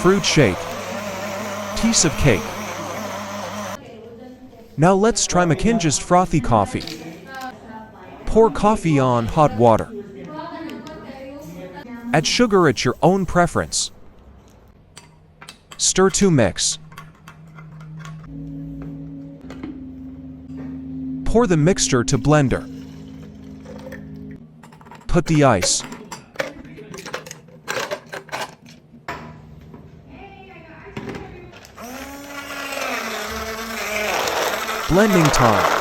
fruit shake, piece of cake. Now let's try McKinj's frothy coffee. Pour coffee on hot water. Add sugar at your own preference. Stir to mix. Pour the mixture to blender. Put the ice. Blending time.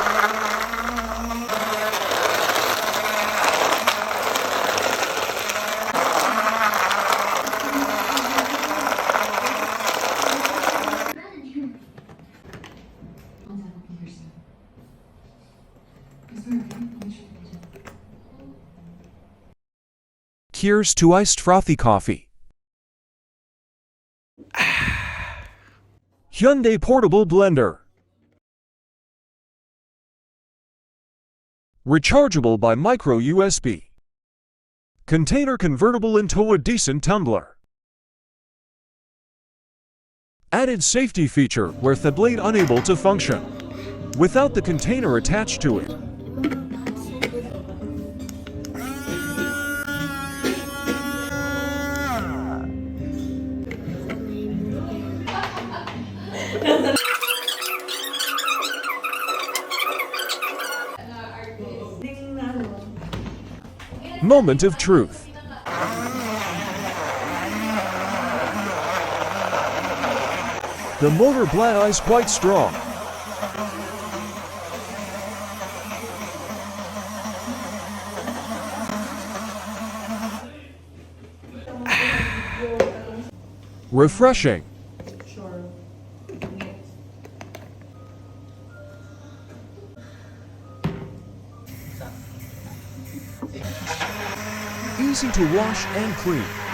Here's to iced frothy coffee. Hyundai Portable Blender. Rechargeable by micro USB. Container convertible into a decent tumbler. Added safety feature where the blade unable to function without the container attached to it. Moment of truth. The motor blade is quite strong. Refreshing. Easy to wash and clean.